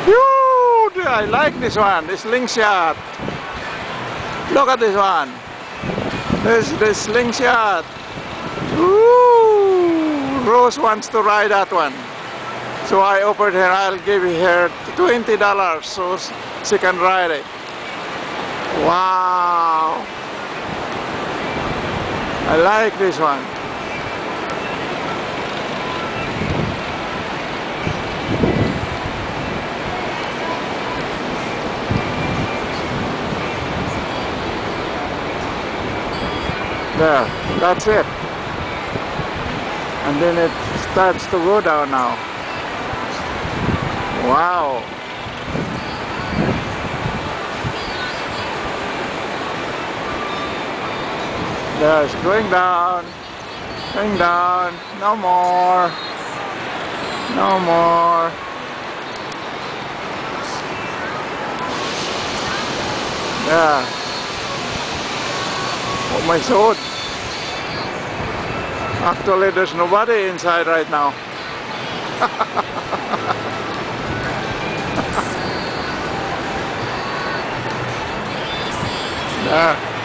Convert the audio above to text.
Dude, I like this one, this slingshot. Look at this one. This slingshot. Ooh, Rose wants to ride that one. So I offered her, I'll give her $20 so she can ride it. Wow. I like this one. There, that's it. And then it starts to go down now. Wow. There, it's going down. Going down. No more. No more. Yeah. Oh my God. Actually, there's nobody inside right now. Yeah.